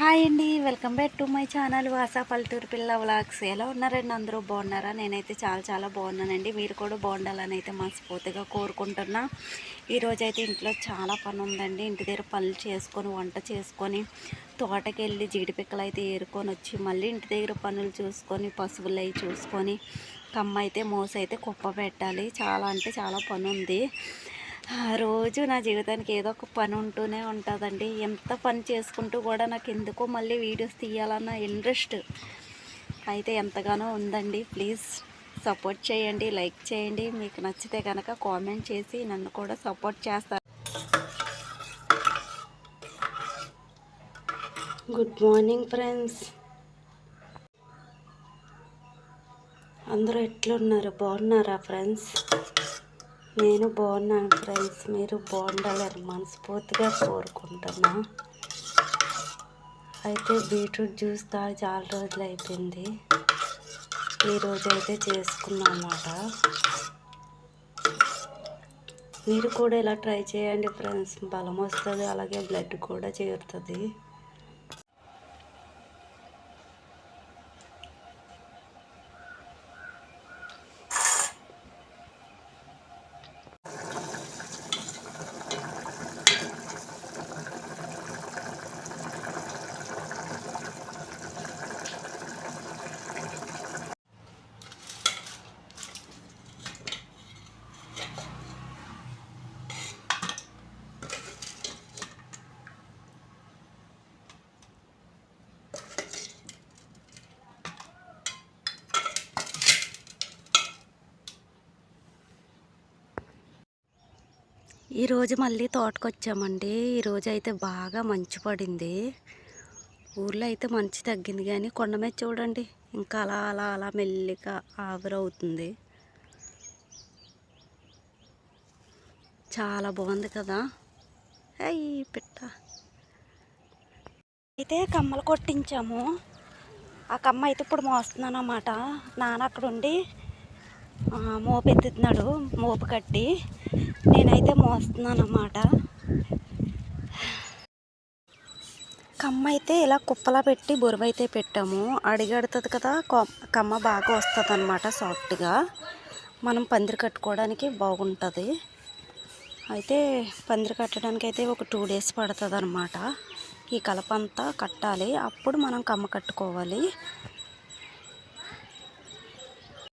Hi అండి, welcome back to my channel వాసా పల్లెటూరు పిల్ల వ్లాగ్స్. ఎలా ఉన్నారండి? అందరూ బాగున్నారా? నేనైతే చాలా బాగున్నానండి. మీరు కూడా బాగుండాలని అయితే మనస్ఫూర్తిగా కోరుకుంటున్నా. ఈరోజు అయితే ఇంట్లో చాలా పని ఉందండి. ఇంటి దగ్గర పనులు చేసుకొని, వంట చేసుకొని, తోటకి వెళ్ళి జీడిపిక్కలు అయితే ఏరుకొని వచ్చి, మళ్ళీ ఇంటి దగ్గర పనులు చూసుకొని, పశువులు అవి చూసుకొని, కమ్మ అయితే మోసైతే కుప్ప పెట్టాలి. చాలా అంటే చాలా పని ఉంది. రోజు నా జీవితానికి ఏదో ఒక పని ఉంటూనే ఉంటుందండి. ఎంత పని చేసుకుంటూ కూడా నాకు ఎందుకో మళ్ళీ వీడియోస్ తీయాలన్న ఇంట్రెస్ట్ అయితే ఎంతగానో ఉందండి. ప్లీజ్ సపోర్ట్ చేయండి, లైక్ చేయండి. మీకు నచ్చితే కనుక కామెంట్ చేసి నన్ను కూడా సపోర్ట్ చేస్తారు. గుడ్ మార్నింగ్ ఫ్రెండ్స్, అందరూ ఎట్లున్నారు? బాగున్నారా ఫ్రెండ్స్? నేను బాగున్నాను ఫ్రెండ్స్. మీరు బాగుండాలని మనస్ఫూర్తిగా కోరుకుంటున్నా. అయితే బీట్రూట్ జ్యూస్ తాగి చాలా రోజులు అయిపోయింది. ఈరోజు అయితే చేసుకున్నాం అన్నమాట. మీరు కూడా ఇలా ట్రై చేయండి ఫ్రెండ్స్. బలం వస్తుంది, అలాగే బ్లడ్ కూడా చేరుతుంది. ఈరోజు మళ్ళీ తోటకు వచ్చామండి. ఈరోజు అయితే బాగా మంచు పడింది. ఊర్లో అయితే మంచు తగ్గింది, కానీ కొండ మీద చూడండి ఇంకా అలా మెల్లిగా ఆవిరవుతుంది. చాలా బాగుంది కదా. అయ్యి పిట్ట అయితే కమ్మలు కొట్టించాము. ఆ కమ్మ అయితే ఇప్పుడు మోస్తున్నాను అన్నమాట. నాన్న అక్కడ ఉండి మోపెత్తుతున్నాడు, మోపు కట్టి. నేనైతే మోస్తున్నాను అన్నమాట. కమ్మ అయితే ఇలా కుప్పలా పెట్టి బొరువైతే పెట్టాము. అడిగడుతుంది కదా, కమ్మ బాగా వస్తుంది అన్నమాట సాఫ్ట్గా. మనం పందిరి కట్టుకోవడానికి బాగుంటుంది. అయితే పందిరి కట్టడానికి అయితే ఒక 2 days పడుతుంది అన్నమాట. ఈ కలపంతా కట్టాలి, అప్పుడు మనం కమ్మ కట్టుకోవాలి.